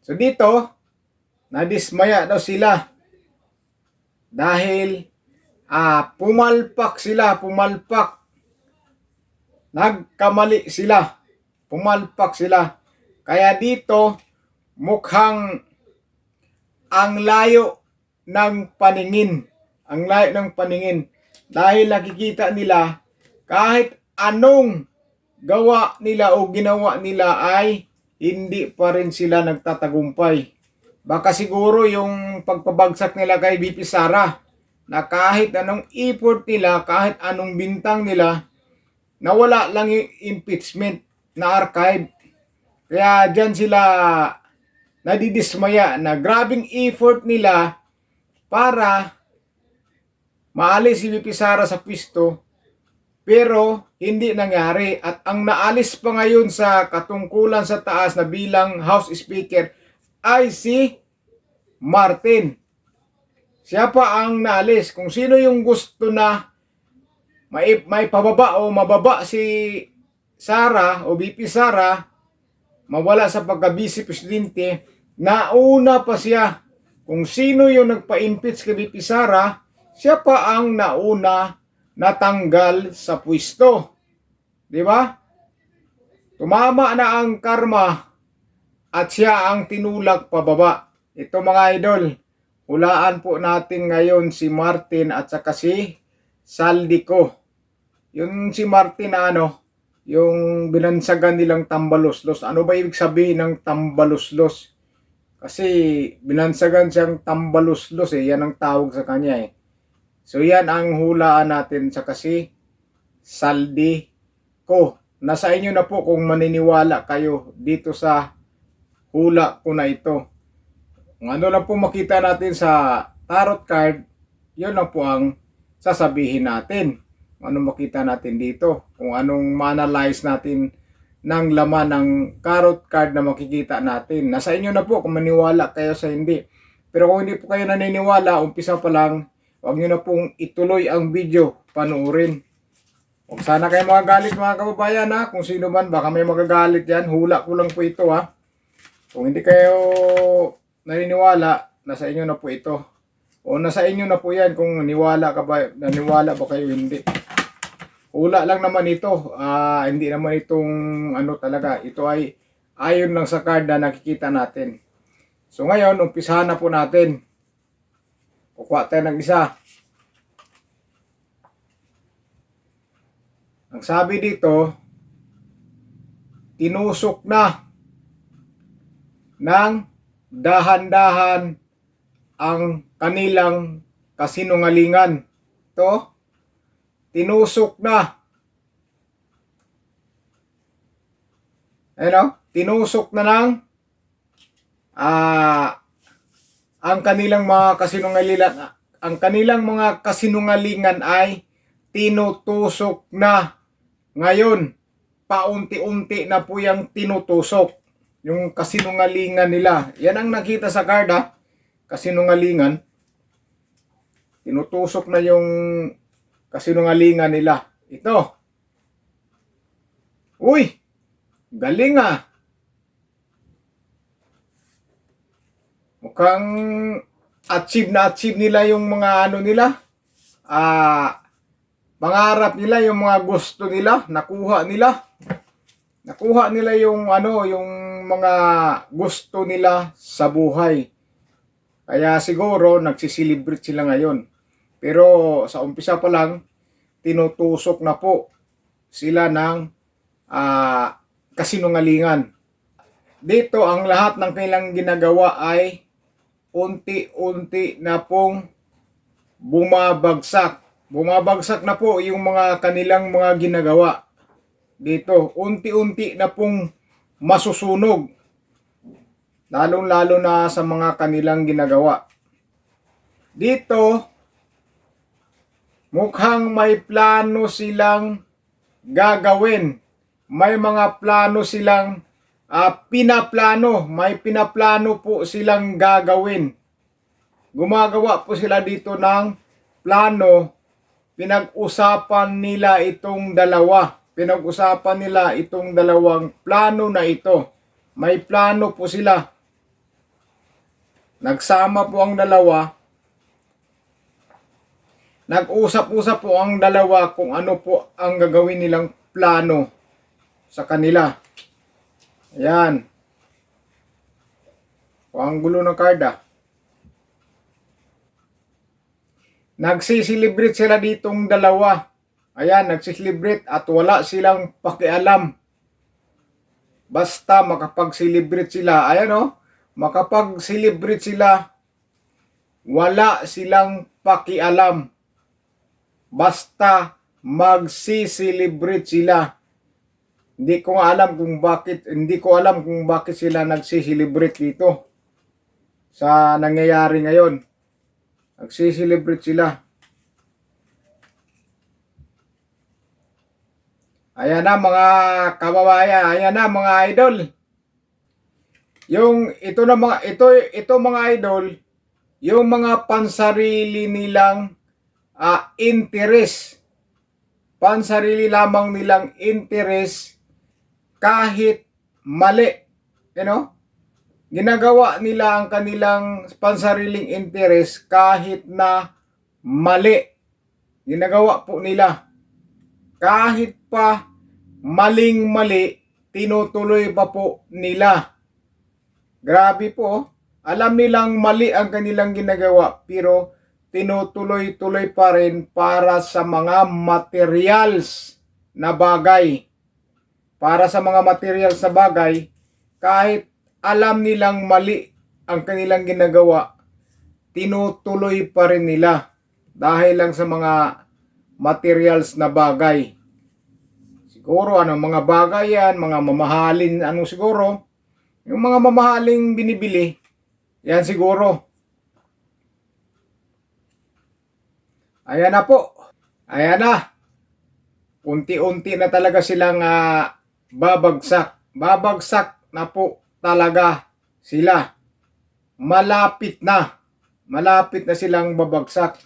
So dito, nadismaya daw sila dahil pumalpak sila, nagkamali sila, pumalpak sila. Kaya dito, mukhang ang layo ng paningin, dahil nakikita nila kahit anong gawa nila o ginawa nila ay hindi pa rin sila nagtatagumpay. Baka siguro yung pagpabagsak nila kay VP Sara, na kahit anong effort nila, kahit anong bintang nila, nawala lang yung impeachment na archive. Kaya dyan sila nadidismaya na grabing effort nila para maalis si VP Sara sa pwesto, pero hindi nangyari. At ang naalis pa ngayon sa katungkulan sa taas na bilang House Speaker ay si Martin. Siya pa ang naalis. Kung sino yung gusto na may pababa o mababa si Sara o VP Sara, mawala sa pagka-vice presidente, nauna pa siya. Kung sino yung nagpa-impeach kay VP Sara, siya pa ang nauna natanggal sa pwesto. Di ba? Tumama na ang karma at siya ang tinulak pababa. Ito mga idol, hulaan po natin ngayon si Martin at saka si Saldico. Yung si Martin na yung binansagan nilang tambaluslos. Ano ba ibig sabihin ng tambaluslos? Kasi binansagan siyang tambaluslos yan ang tawag sa kanya So yan ang hulaan natin sa kasi Saldico. Nasa inyo na po kung maniniwala kayo dito sa hula ko na ito. Kung ano lang po makita natin sa tarot card, yun lang po ang sasabihin natin. Kung ano makita natin dito. Kung anong ma-analyze natin ng laman ng tarot card na makikita natin. Nasa inyo na po kung maniwala kayo sa hindi. Pero kung hindi po kayo naniniwala, umpisa pa lang, huwag nyo na pong ituloy ang video, panoorin. Huwag sana kayo magagalit mga kababayan kung sino man, baka may magagalit yan. Hula ko lang po ito Kung hindi kayo naniniwala, nasa inyo na po ito. O nasa inyo na po yan kung naniwala ba kayo hindi. Hula lang naman ito. Hindi naman itong talaga. Ito ay ayon lang sa card na nakikita natin. So ngayon, umpisahan na po natin. Kukuha tayo ng isa. Ang sabi dito, tinusok na ng dahan-dahan ang kanilang kasinungalingan. Ito, tinusok na. Tinusok na ng ang kanilang mga kasinungalingan ay tinutusok na. Ngayon, paunti-unti na po yung tinutusok. Yung kasinungalingan nila. Yan ang nakita sa card kasinungalingan. Tinutusok na yung kasinungalingan nila. Ito. Uy! Galing Mukhang achieve nila yung mga nila. Pangarap nila, yung mga gusto nila, nakuha nila. Nakuha nila yung yung mga gusto nila sa buhay. Kaya siguro nagsiselebrate sila ngayon. Pero sa umpisa pa lang, tinutusok na po sila ng kasinungalingan. Dito ang lahat ng kanilang ginagawa ay unti-unti na pong bumabagsak. Bumabagsak na po yung mga kanilang mga ginagawa. Dito, unti-unti na pong masusunog. Lalong-lalo na sa mga kanilang ginagawa. Dito, mukhang may plano silang gagawin. May mga plano silang pinaplano. May pinaplano po silang gagawin. Gumagawa po sila dito ng plano. Pinag-usapan nila itong dalawa. Pinag-usapan nila itong dalawang plano na ito. May plano po sila. Nagsama po ang dalawa. Nag-usap-usap po ang dalawa kung ano po ang gagawin nilang plano sa kanila. Ayan. Ang gulo ng karda. Nagsisilibrate sila ditong dalawa. Ayan, nagsisilibrate at wala silang pakialam. Basta makapag-celebrate sila. Ayan o, makapag-celebrate sila. Wala silang pakialam. Basta magsisilibrate sila. Hindi ko alam kung bakit sila nagsisilibrate dito sa nangyayari ngayon. Nagsisilibrate sila. Ayan na mga kababayan, ayan na mga idol. Ito mga idol, yung mga pansarili nilang interest. Pansarili lamang nilang interest kahit mali. You know? Ginagawa nila ang kanilang pansariling interest kahit na mali. Ginagawa po nila. Kahit pa maling-mali, tinutuloy pa po nila. Grabe po. Alam nilang mali ang kanilang ginagawa, pero tinutuloy-tuloy pa rin para sa mga materials na bagay. Para sa mga materials na bagay, kahit alam nilang mali ang kanilang ginagawa, tinutuloy pa rin nila dahil lang sa mga materials na bagay. Siguro mga bagay yan, mga mamahalin, siguro, yung mga mamahaling binibili, yan siguro. Ayan na po. Ayan na. Unti-unti na talaga silang babagsak. Babagsak na po talaga sila. Malapit na. Malapit na silang babagsak.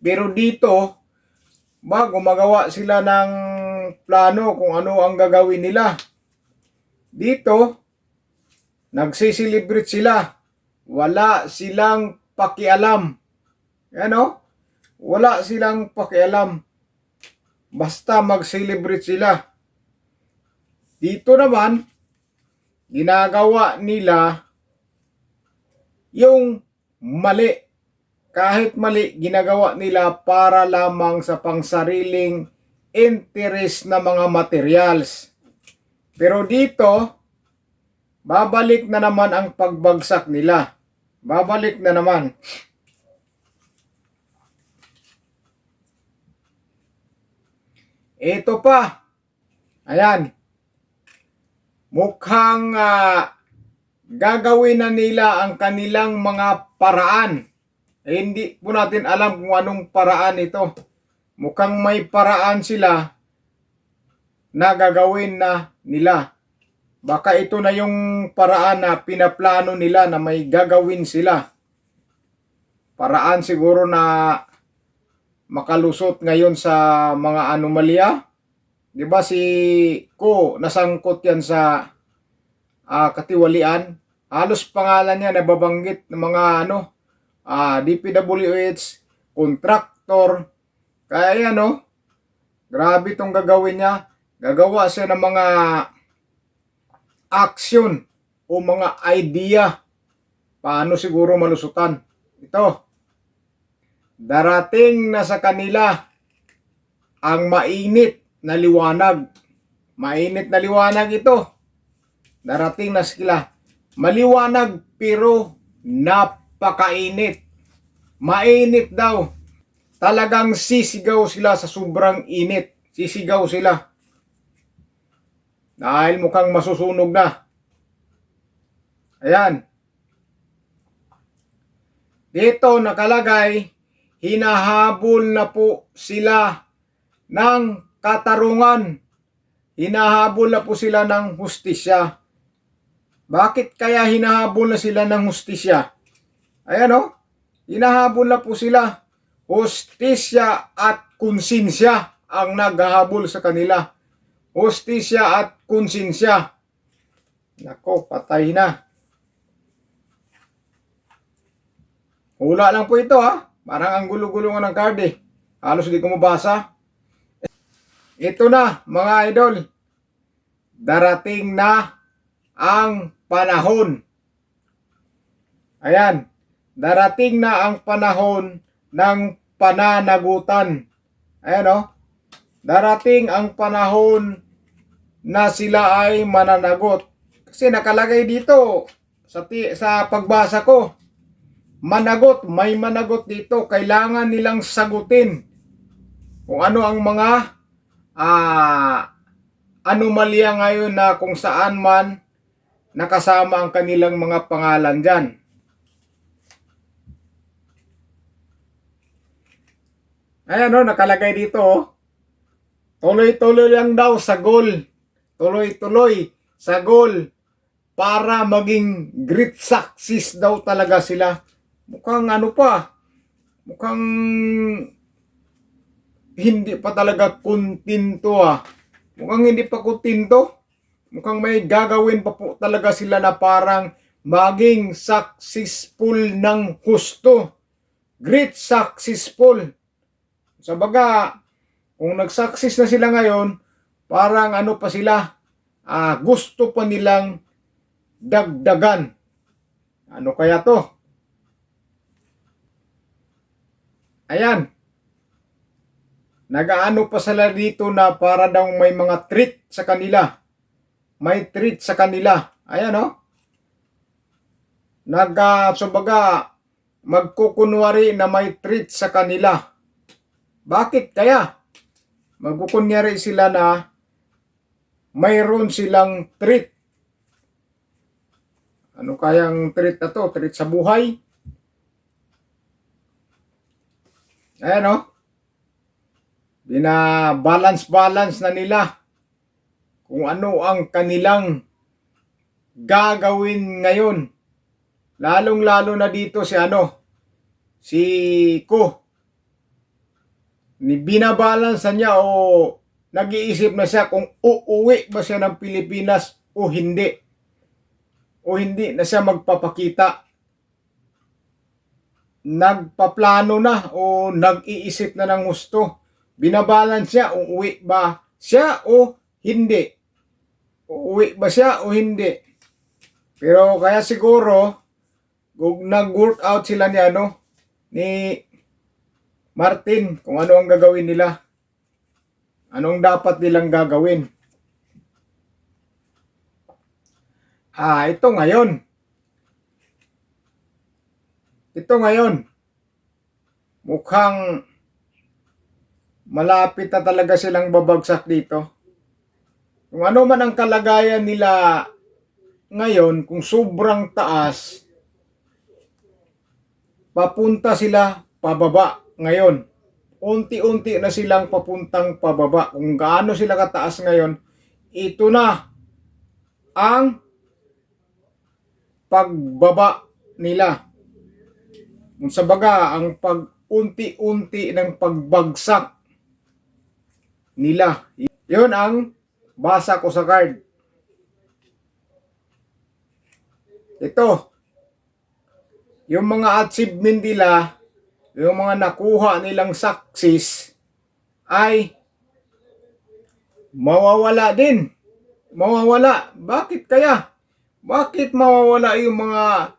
Pero dito, gumagawa sila ng plano kung ano ang gagawin nila. Dito, nagsisilibrate sila. Wala silang pakialam. Ano? Wala silang pakialam. Basta mag-celebrate sila. Dito naman, ginagawa nila yung mali. Kahit mali, ginagawa nila para lamang sa pangsariling interest na mga materials. Pero dito, babalik na naman ang pagbagsak nila. Babalik na naman. Ito pa. Ayan. Mukhang gagawin na nila ang kanilang mga paraan. Hindi po natin alam kung anong paraan ito. Mukhang may paraan sila na gagawin na nila. Baka ito na yung paraan na pinaplano nila na may gagawin sila. Paraan siguro na makalusot ngayon sa mga anomalya. 'Di ba si Ko nasangkot yan sa katiwalian. Halos pangalan niya nababanggit ng mga DPWH, contractor. Kaya yan grabe itong gagawin niya. Gagawa siya ng mga action o mga idea paano siguro malusutan. Ito, darating na sa kanila ang mainit na liwanag. Mainit na liwanag ito. Darating na sila. Maliwanag pero napakainit. Mainit daw. Talagang sisigaw sila sa sobrang init. Sisigaw sila. Dahil mukhang masusunog na. Ayan. Dito nakalagay, hinahabol na po sila ng katarungan. Hinahabol na po sila ng hustisya. Bakit kaya hinahabol na sila ng hustisya? Ayan hinahabol na po sila. Hustisya at konsensya ang naghahabol sa kanila. Hustisya at konsensya. Nako, patay na. Hula lang po ito ha. Parang ang gulo-gulo nga ng card eh. Halos hindi ko mabasa. Ito na mga idol. Darating na ang panahon. Ayan. Darating na ang panahon ng pananagutan. Ayan o. Darating ang panahon na sila ay mananagot. Kasi nakalagay dito sa pagbasa ko. Managot, may managot dito. Kailangan nilang sagutin kung ano ang mga anomalya ngayon na kung saan man nakasama ang kanilang mga pangalan dyan. Ayan o, nakalagay dito o. Tuloy-tuloy lang daw sa goal. Tuloy-tuloy sa goal para maging great success daw talaga sila. Mukhang ano pa, mukhang hindi pa talaga kontento ah. Mukhang hindi pa kontento. Mukhang may gagawin pa po talaga sila na parang maging successful ng husto. Great successful. Sa baga, kung nag-success na sila ngayon, parang ano pa sila, gusto pa nilang dagdagan. Ano kaya to? Ayan. Nagaano pa sila dito na para daw may mga treat sa kanila. May treat sa kanila. Ayan o. Sabaga, magkukunwari na may treat sa kanila. Bakit kaya? Magkukunyari sila na mayroon silang treat. Ano kayang treat na to? Treat sa buhay? Ayan o. Binabalance-balance na nila kung ano ang kanilang gagawin ngayon. Lalong-lalo na dito si Ko. Binabalance niya o nag-iisip na siya kung uuwi ba siya ng Pilipinas o hindi. O hindi na siya magpapakita. Nagpaplano na o nag-iisip na ng gusto. Binabalance siya, uuwi ba siya o hindi. Uuwi ba siya o hindi. Pero kaya siguro, nag-work out sila ni Martin, kung ano ang gagawin nila. Anong dapat nilang gagawin. Ito ngayon. Mukhang malapit na talaga silang babagsak dito. Kung ano man ang kalagayan nila ngayon, kung sobrang taas, papunta sila pababa ngayon. Unti-unti na silang papuntang pababa. Kung gaano sila kataas ngayon, ito na ang pagbaba nila. Kung sa baga, ang pag-unti-unti ng pagbagsak nila. Yun ang basa ko sa card. Ito, yung mga achievement nila, yung mga nakuha nilang success, ay mawawala din. Mawawala. Bakit kaya? Bakit mawawala yung mga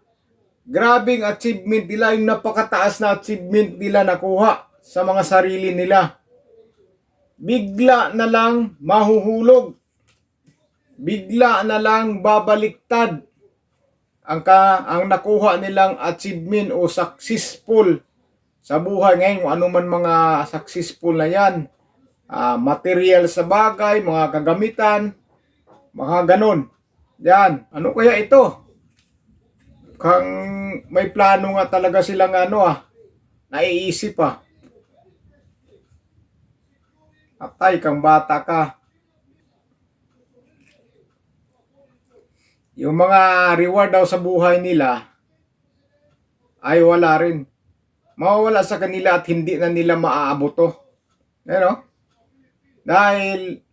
grabing achievement nila, yung napakataas na achievement nila nakuha sa mga sarili nila? Bigla na lang mahuhulog. Bigla na lang babaliktad ang nakuha nilang achievement o successful sa buhay ngayon. Kung ano man mga successful na yan, material sa bagay, mga kagamitan, mga ganon. Yan, ano kaya ito? Kung may plano nga talaga silang naiisip Atay kang bata ka. Yung mga reward daw sa buhay nila ay wala rin. Mawawala sa kanila at hindi na nila maaaboto. Dahil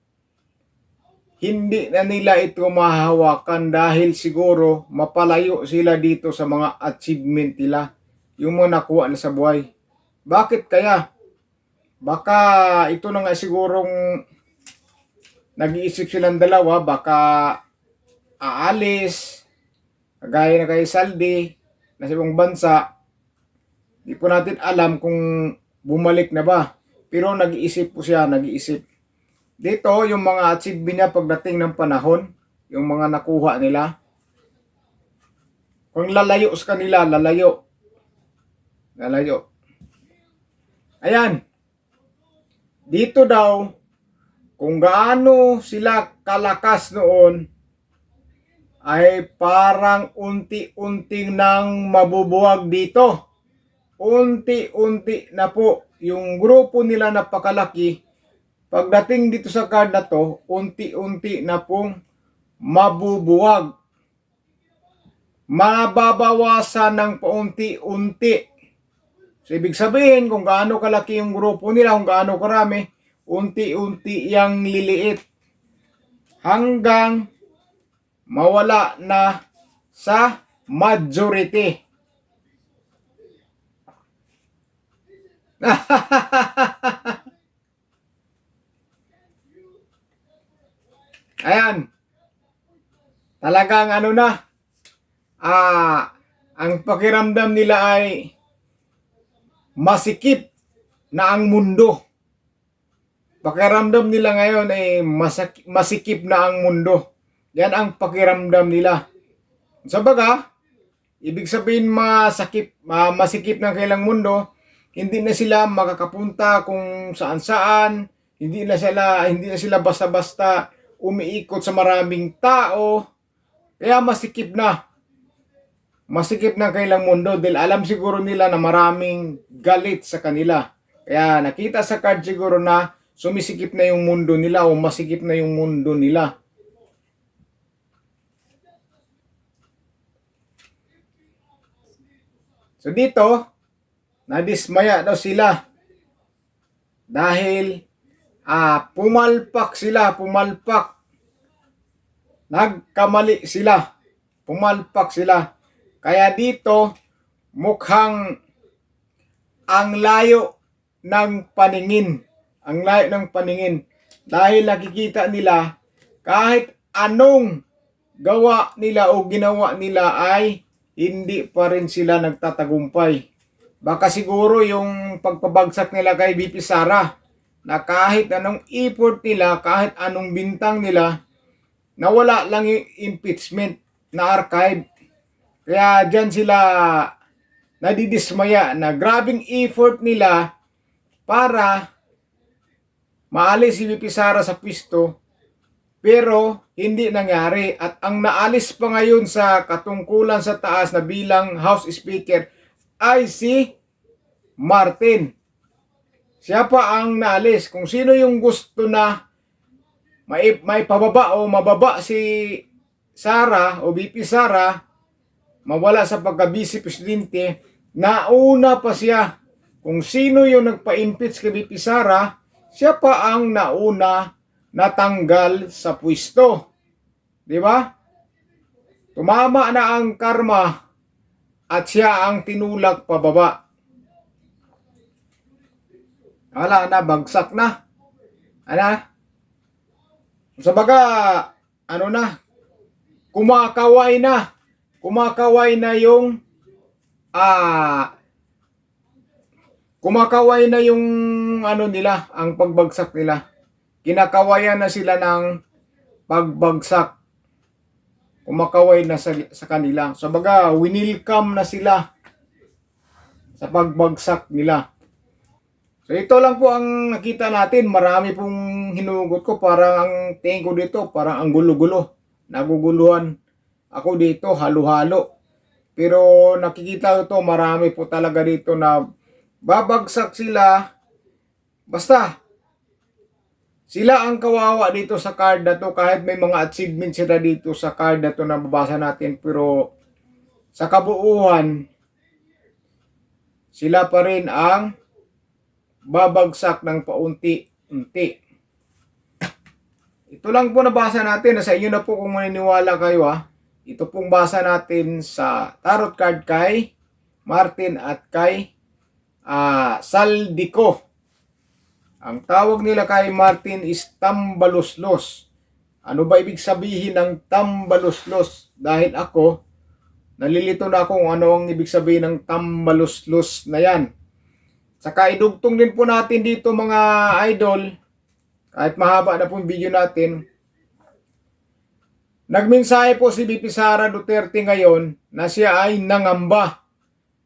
hindi na nila ito mahahawakan dahil siguro mapalayo sila dito sa mga achievement nila. yung mga nakuha nila sa buhay. Bakit kaya? Baka ito na nga sigurong nag-iisip silang dalawa, baka aalis, kagaya na kay Saldi, na sa ibang bansa. Di po natin alam kung bumalik na ba. Pero nag-iisip po siya, nag-iisip. Dito, yung mga achievement niya pagdating ng panahon, yung mga nakuha nila. Kung lalayo sa kanila, lalayo. Lalayo. Ayan. Dito daw, kung gaano sila kalakas noon, ay parang unti-unting nang mabubuwag dito. Unti-unti na po yung grupo nila napakalaki. Pagdating dito sa card na to, unti-unti na pong mabubuwag. Mababawasan ng paunti-unti. So, ibig sabihin, kung gaano kalaki yung grupo nila, kung gaano karami, unti-unti yang liliit. Hanggang mawala na sa majority. Ayan. Talagang ano na, ang pakiramdam nila ay masikip na ang mundo. Pakiramdam nila ngayon ay masikip na ang mundo. Yan ang pakiramdam nila. Sa baga, ibig sabihin masikip ng kailang mundo, hindi na sila makakapunta kung saan-saan, hindi na sila basta-basta umiikot sa maraming tao. Kaya masikip na. Masikip ng kailang mundo dahil alam siguro nila na maraming galit sa kanila. Kaya nakita sa card siguro na sumisikip na yung mundo nila o masikip na yung mundo nila. So dito, nadismaya daw sila dahil pumalpak. Nagkamali sila. Pumalpak sila. Kaya dito, mukhang ang layo ng paningin. Ang layo ng paningin. Dahil nakikita nila, kahit anong gawa nila o ginawa nila ay hindi pa rin sila nagtatagumpay. Baka siguro yung pagpabagsak nila kay VP Sara, na kahit anong effort nila, kahit anong bintang nila, nawala lang yung impeachment na archive. Kaya dyan sila nadidismaya na grabing effort nila para maalis si VP Sara sa pwesto, pero hindi nangyari. At ang naalis pa ngayon sa katungkulan sa taas na bilang House Speaker ay si Martin. Siya pa ang naalis. Kung sino yung gusto na may pababa o mababa si Sara o VP Sara, mawala sa pagka-vice presidente, nauna pa siya. Kung sino yung nagpa-impeach kay VP Sara, siya pa ang nauna natanggal sa pwesto. Di ba? Tumama na ang karma at siya ang tinulak pababa. Wala na, bagsak na. Sa baga, kumakaway na. Kumakaway na yung nila, ang pagbagsak nila. Kinakawayan na sila ng pagbagsak. Kumakaway na sa kanila. Sa baga, winilcome na sila sa pagbagsak nila. So ito lang po ang nakita natin. Marami pong hinugot ko. Parang ang tingin ko dito, parang ang gulo-gulo. Naguguluhan ako dito, halo-halo. Pero nakikita ko marami po talaga dito na babagsak sila. Basta, sila ang kawawa dito sa card na to. Kahit may mga achievement sila dito sa card na to na babasa natin. Pero sa kabuuan, sila pa rin ang babagsak ng paunti-unti. Ito lang po nabasa natin. Sa inyo na po kung maniniwala kayo. Ito pong basa natin sa tarot card kay Martin at kay Saldico. Ang tawag nila kay Martin is tambaluslos. Ano ba ibig sabihin ng tambaluslos? Dahil ako, nalilito na ako kung ano ang ibig sabihin ng tambaluslos na yan. Saka idugtong din po natin dito mga idol, kahit mahaba na po yung video natin. Nagmensahe po si VP Sara Duterte ngayon na siya ay nangamba.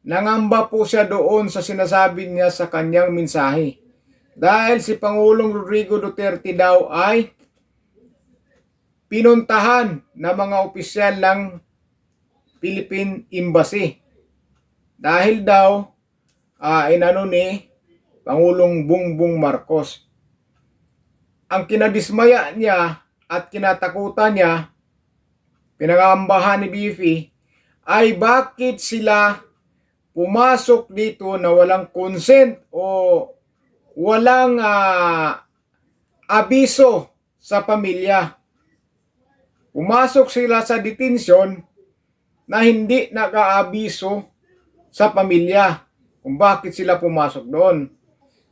Nangamba po siya doon sa sinasabi niya sa kanyang mensahe. Dahil si Pangulong Rodrigo Duterte daw ay pinuntahan ng mga opisyal ng Philippine Embassy. Dahil daw inano ni Pangulong Bongbong Marcos. Ang kinadismaya niya at kinatakutan niya, pinangambahan ni Bifi, ay bakit sila pumasok dito na walang consent o walang abiso sa pamilya. Pumasok sila sa detention na hindi naka-abiso sa pamilya kung bakit sila pumasok doon.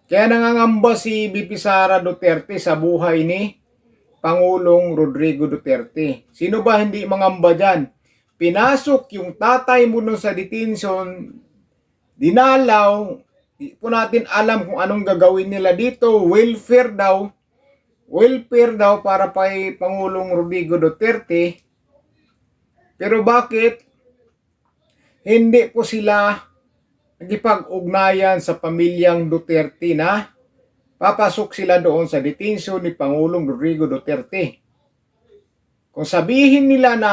Kaya nangangamba si VP Sara Duterte sa buhay ni Pangulong Rodrigo Duterte. Sino ba hindi mangamba dyan? Pinasok yung tatay mo nun sa detention, dinalaw, di po natin alam kung anong gagawin nila dito. Welfare daw para kay Pangulong Rodrigo Duterte. Pero bakit hindi po sila nagipag-ugnayan sa pamilyang Duterte na papasok sila doon sa detention ni Pangulong Rodrigo Duterte? Kung sabihin nila na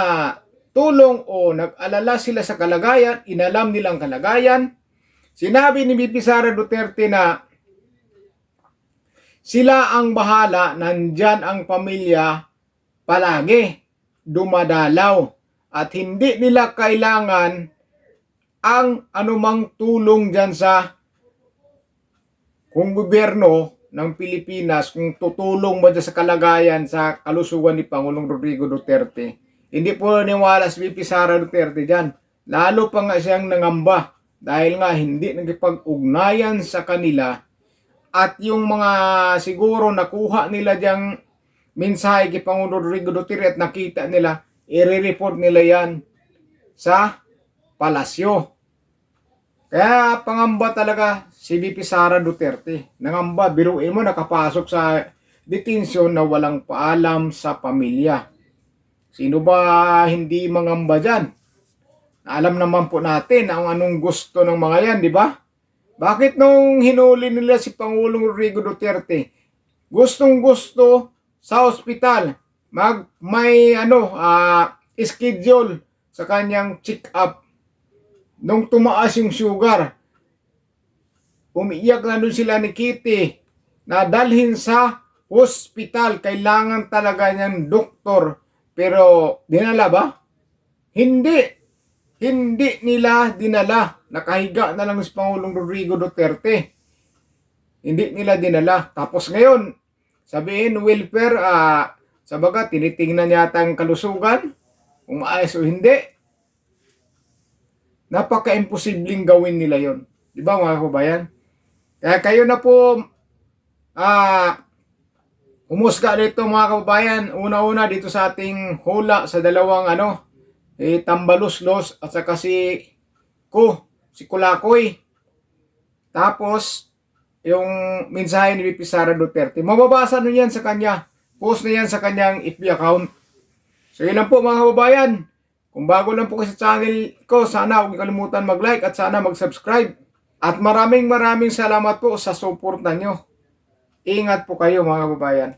tulong o nag-alala sila sa kalagayan, inalam nilang kalagayan, sinabi ni VP Sara Duterte na sila ang bahala, nandyan ang pamilya palagi, dumadalaw, at hindi nila kailangan ang anumang tulong dyan sa kung gobyerno ng Pilipinas, kung tutulong ba dyan sa kalagayan, sa kalusugan ni Pangulong Rodrigo Duterte. Hindi po niwala si VP Sara Duterte dyan. Lalo pa nga siyang nangamba dahil nga hindi nagipag-ugnayan sa kanila at yung mga siguro nakuha nila diyang mensahe kay Pangulong Rodrigo Duterte at nakita nila, i-report nila yan sa palasyo. Kaya pangamba talaga si VP Sara Duterte. Nangamba, biruin mo, nakapasok sa detention na walang paalam sa pamilya. Sino ba hindi mangamba dyan? Alam naman po natin ang anong gusto ng mga yan, di ba? Bakit nung hinuli nila si Pangulong Rodrigo Duterte, gustong-gusto sa ospital, may schedule sa kanyang check-up. Nung tumaas yung sugar, umiiyak na doon sila ni Kitty na dalhin sa hospital. Kailangan talaga niyang doktor. Pero dinala ba? Hindi nila dinala. Nakahiga na lang si Pangulong Rodrigo Duterte. Hindi nila dinala. Tapos ngayon, sabihin welfare, sabaga tinitingnan yata ang kalusugan, kung maayos o hindi. Napaka-imposibleng gawin nila yon. Di ba mga kabayan? Kaya kayo na po umusga dito mga kababayan. Una-una dito sa ating hula sa dalawang tambaluslos at saka si Kulakoy. Tapos yung mensahe ni VP Sara Duterte. Mababasa nyo yan sa kanya. Post na yan sa kanyang FB account. So yun lang po mga kababayan. Kung bago lang po kayo sa channel ko, sana huwag kalimutan mag-like at sana mag-subscribe. At maraming salamat po sa support na nyo. Ingat po kayo mga kababayan.